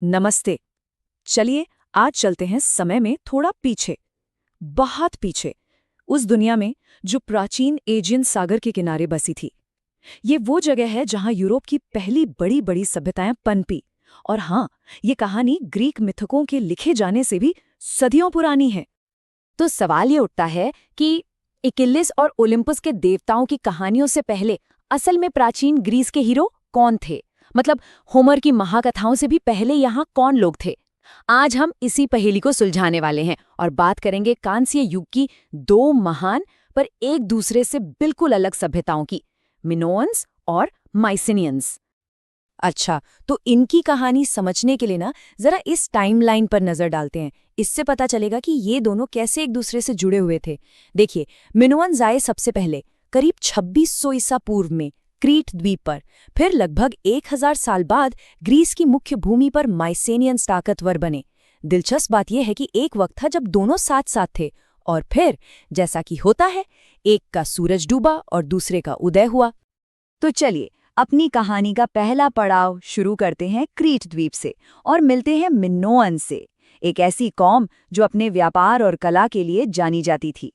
नमस्ते। चलिए आज चलते हैं समय में थोड़ा पीछे, बहुत पीछे, उस दुनिया में जो प्राचीन एजियन सागर के किनारे बसी थी। ये वो जगह है जहां यूरोप की पहली बड़ी बड़ी सभ्यताएं पनपी। और हाँ, ये कहानी ग्रीक मिथकों के लिखे जाने से भी सदियों पुरानी है। तो सवाल ये उठता है कि इकिलिस और ओलिम्पस के देवताओं की कहानियों से पहले असल में प्राचीन ग्रीस के हीरो कौन थे? मतलब होमर की महाकथाओं से भी पहले यहाँ कौन लोग थे? आज हम इसी पहेली को सुलझाने वाले हैं और बात करेंगे कांस्य युग की दो महान पर एक दूसरे से बिल्कुल अलग सभ्यताओं की, मिनोअन्स और माइसिनियंस। अच्छा, तो इनकी कहानी समझने के लिए ना जरा इस टाइमलाइन पर नजर डालते हैं। इससे पता चलेगा कि ये दोनों कैसे एक दूसरे से जुड़े हुए थे। देखिए, मिनोअन्स आए सबसे पहले करीब 2600 ईसा पूर्व में क्रीट द्वीप पर। फिर लगभग 1000 साल बाद ग्रीस की मुख्य भूमि पर माइसेनियंस ताकतवर बने। दिलचस्प बात यह है कि एक वक्त था जब दोनों साथ साथ थे, और फिर जैसा कि होता है, एक का सूरज डूबा और दूसरे का उदय हुआ। तो चलिए अपनी कहानी का पहला पड़ाव शुरू करते हैं क्रीट द्वीप से और मिलते हैं मिनोअन से, एक ऐसी कौम जो अपने व्यापार और कला के लिए जानी जाती थी।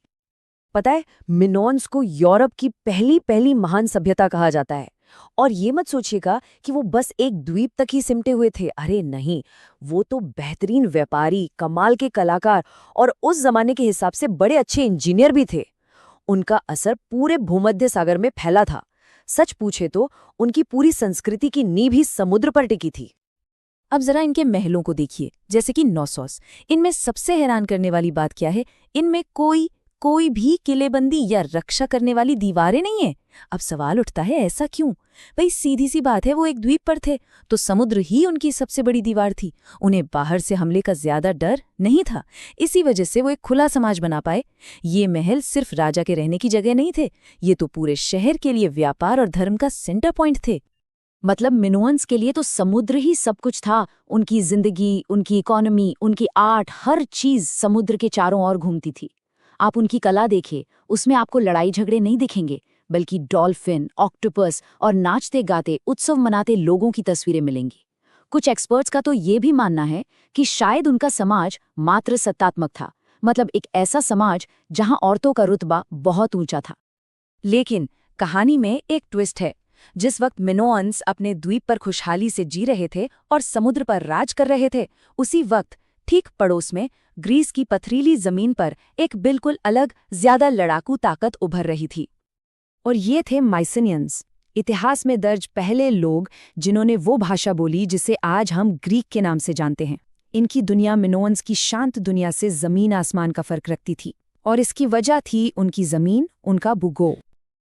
पता है, मिनोअन्स को यूरोप की पहली पहली महान सभ्यता कहा जाता है। और ये मत सोचिएगा कि वो बस एक द्वीप तक ही सिमटे हुए थे। अरे नहीं, वो तो बेहतरीन व्यापारी, कमाल के कलाकार और उस जमाने के हिसाब से बड़े अच्छे इंजीनियर भी थे। उनका असर पूरे भूमध्य सागर में फैला था। सच पूछे तो उनकी पूरी संस्कृति की नींव ही समुद्र पर टिकी थी। अब जरा इनके महलों को देखिए, जैसे कि नौसोस। इनमें सबसे हैरान करने वाली बात क्या है? इनमें कोई भी किलेबंदी या रक्षा करने वाली दीवारें नहीं है। अब सवाल उठता है, ऐसा क्यों? भाई सीधी सी बात है, वो एक द्वीप पर थे तो समुद्र ही उनकी सबसे बड़ी दीवार थी। उन्हें बाहर से हमले का ज्यादा डर नहीं था। इसी वजह से वो एक खुला समाज बना पाए। ये महल सिर्फ राजा के रहने की जगह नहीं थे, ये तो पूरे शहर के लिए व्यापार और धर्म का सेंटर पॉइंट थे। मतलब मिनोअन्स के लिए तो समुद्र ही सब कुछ था। उनकी जिंदगी, उनकी इकोनॉमी, उनकी आर्ट, हर चीज समुद्र के चारों ओर घूमती थी। आप उनकी कला देखिए, उसमें आपको लड़ाई झगड़े नहीं दिखेंगे, बल्कि डॉल्फिन, ऑक्टोपस और नाचते गाते उत्सव मनाते लोगों की तस्वीरें मिलेंगी। कुछ एक्सपर्ट्स का तो ये भी मानना है कि शायद उनका समाज मात्र सत्तात्मक था, मतलब एक ऐसा समाज जहां औरतों का रुतबा बहुत ऊंचा था। लेकिन कहानी में एक ट्विस्ट है। जिस वक्त मिनोअन्स अपने द्वीप पर खुशहाली से जी रहे थे और समुद्र पर राज कर रहे थे, उसी वक्त ठीक पड़ोस में ग्रीस की पथरीली जमीन पर एक बिल्कुल अलग, ज्यादा लड़ाकू ताकत उभर रही थी। और ये थे माइसिनियंस, इतिहास में दर्ज पहले लोग जिन्होंने वो भाषा बोली जिसे आज हम ग्रीक के नाम से जानते हैं। इनकी दुनिया मिनोअन्स की शांत दुनिया से जमीन आसमान का फर्क रखती थी, और इसकी वजह थी उनकी जमीन, उनका भूगोल।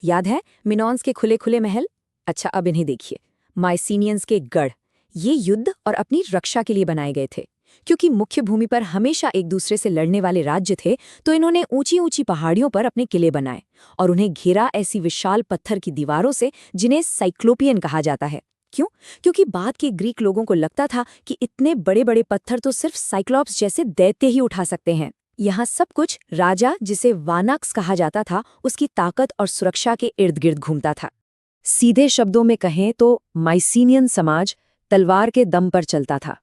याद है मिनोअन्स के खुले खुले महल? अच्छा, अब इन्हें देखिए, माइसिनियंस के गढ़। ये युद्ध और अपनी रक्षा के लिए बनाए गए थे। क्योंकि मुख्य भूमि पर हमेशा एक दूसरे से लड़ने वाले राज्य थे, तो इन्होंने ऊंची ऊंची पहाड़ियों पर अपने किले बनाए और उन्हें घेरा ऐसी विशाल पत्थर की दीवारों से जिन्हें साइक्लोपियन कहा जाता है। क्यों? क्योंकि बाद के ग्रीक लोगों को लगता था कि इतने बड़े बड़े पत्थर तो सिर्फ साइक्लॉप्स जैसे दैत्य ही उठा सकते हैं। यहाँ सब कुछ राजा, जिसे वानाक्स कहा जाता था, उसकी ताकत और सुरक्षा के इर्द गिर्द घूमता था। सीधे शब्दों में कहें तो माइसिनियन समाज तलवार के दम पर चलता था।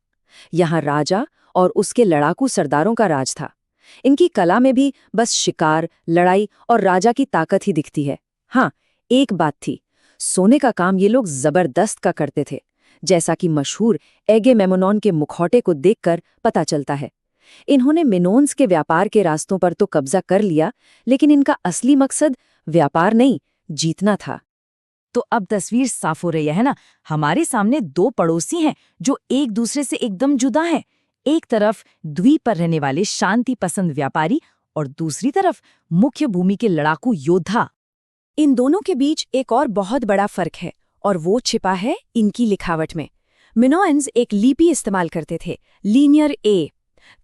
यहाँ राजा और उसके लड़ाकू सरदारों का राज था। इनकी कला में भी बस शिकार, लड़ाई और राजा की ताकत ही दिखती है। हाँ, एक बात थी, सोने का काम ये लोग जबरदस्त का करते थे, जैसा कि मशहूर एगेमेमनॉन के मुखौटे को देखकर पता चलता है। इन्होंने मिनोअन्स के व्यापार के रास्तों पर तो कब्जा कर लिया, लेकिन इनका असली मकसद व्यापार नहीं, जीतना था। तो अब तस्वीर साफ हो रही है ना? हमारे सामने दो पड़ोसी हैं जो एक दूसरे से एकदम जुदा हैं। एक तरफ द्वीप पर रहने वाले शांति पसंद व्यापारी और दूसरी तरफ मुख्य भूमि के लड़ाकू योद्धा। इन दोनों के बीच एक और बहुत बड़ा फर्क है, और वो छिपा है इनकी लिखावट में। मिनोअन्स एक लिपि इस्तेमाल करते थे, लीनियर ए।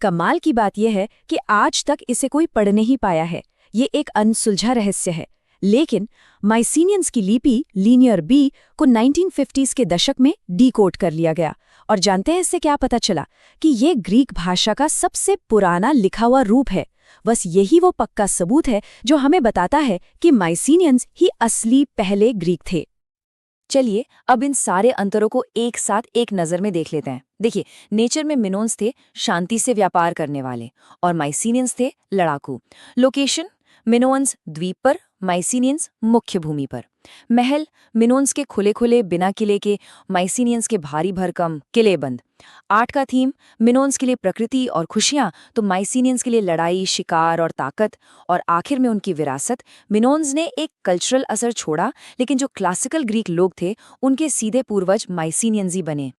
कमाल की बात यह है कि आज तक इसे कोई पढ़ नहीं पाया है। ये एक अनसुलझा रहस्य है। लेकिन माइसिनियंस की लिपि लीनियर बी को 1950s के दशक में डीकोड कर लिया गया। और जानते हैं इससे क्या पता चला? कि ये ग्रीक भाषा का सबसे पुराना लिखा हुआ रूप है। बस यही वो पक्का सबूत है जो हमें बताता है कि माइसिनियंस ही असली पहले ग्रीक थे। चलिए अब इन सारे अंतरों को एक साथ एक नज़र में देख लेते हैं। देखिए, नेचर में मिनोन्स थे शांति से व्यापार करने वाले और माइसीनियंस थे लड़ाकू। लोकेशन, मिनोअन्स द्वीप पर, माइसीनियंस मुख्य भूमि पर। महल, मिनोन्स के खुले खुले बिना किले के, माइसीनियंस के भारी भरकम किले बंद। आर्ट का थीम, मिनोन्स के लिए प्रकृति और खुशियां तो माइसीनियंस के लिए लड़ाई, शिकार और ताकत। और आखिर में उनकी विरासत, मिनोन्स ने एक कल्चरल असर छोड़ा, लेकिन जो क्लासिकल ग्रीक लोग थे उनके सीधे पूर्वज माइसीनियंस ही बने।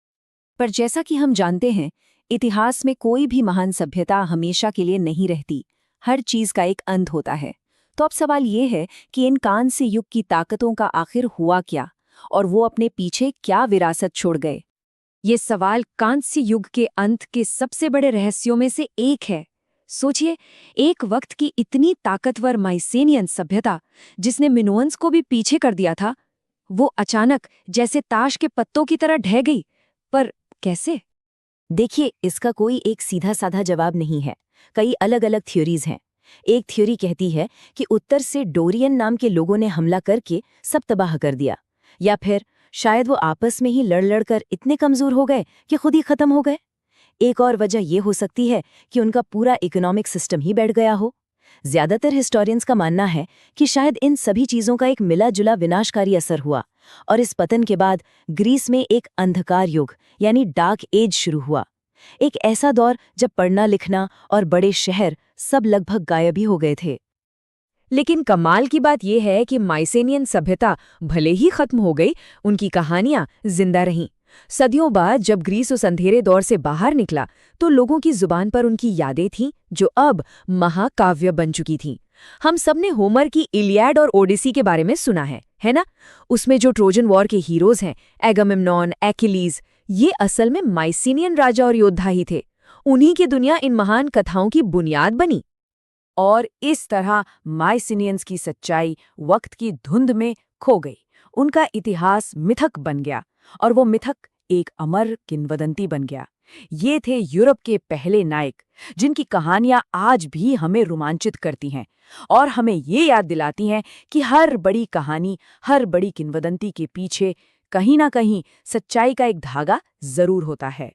पर जैसा कि हम जानते हैं, इतिहास में कोई भी महान सभ्यता हमेशा के लिए नहीं रहती। हर चीज का एक अंत होता है। तो अब सवाल ये है कि इन कांस्य युग की ताकतों का आखिर हुआ क्या, और वो अपने पीछे क्या विरासत छोड़ गए। ये सवाल कांस्य युग के अंत के सबसे बड़े रहस्यों में से एक है। सोचिए, एक वक्त की इतनी ताकतवर माइसेनियन सभ्यता, जिसने मिनोअन्स को भी पीछे कर दिया था, वो अचानक जैसे ताश के पत्तों की तरह ढह गई। पर कैसे? देखिए, इसका कोई एक सीधा साधा जवाब नहीं है। कई अलग अलग थ्योरीज हैं। एक थ्योरी कहती है कि उत्तर से डोरियन नाम के लोगों ने हमला करके सब तबाह कर दिया, या फिर शायद वो आपस में ही लड़ लड़ कर इतने कमजोर हो गए कि खुद ही खत्म हो गए। एक और वजह ये हो सकती है कि उनका पूरा इकोनॉमिक सिस्टम ही बैठ गया हो। ज्यादातर हिस्टोरियंस का मानना है कि शायद इन सभी चीजों का एक मिला जुला विनाशकारी असर हुआ, और इस पतन के बाद ग्रीस में एक अंधकार युग यानी डार्क एज शुरू हुआ। एक ऐसा दौर जब पढ़ना लिखना और बड़े शहर सब लगभग गायब ही हो गए थे। लेकिन कमाल की बात यह है कि माइसेनियन सभ्यता भले ही खत्म हो गई, उनकी कहानियां जिंदा रहीं। सदियों बाद जब ग्रीस उस अंधेरे दौर से बाहर निकला, तो लोगों की जुबान पर उनकी यादें थीं जो अब महाकाव्य बन चुकी थीं। हम सबने होमर की इलियाड और ओडिसी के बारे में सुना है ना? उसमें जो ट्रोजन वॉर के हीरोज हैं, एगामेम्नॉन, एक्किलीज, ये असल में माइसीनियन राजा और योद्धा ही थे। उन्हीं की दुनिया इन महान कथाओं की बुनियाद बनी। और इस तरह माइसिनियंस की सच्चाई वक्त की धुंध में खो गई। उनका इतिहास मिथक बन गया, और वो मिथक एक अमर किंवदंती बन गया। ये थे यूरोप के पहले नायक, जिनकी कहानियां आज भी हमें रोमांचित करती हैं और हमें ये याद दिलाती हैं कि हर बड़ी कहानी, हर बड़ी किंवदंती के पीछे कहीं ना कहीं सच्चाई का एक धागा जरूर होता है।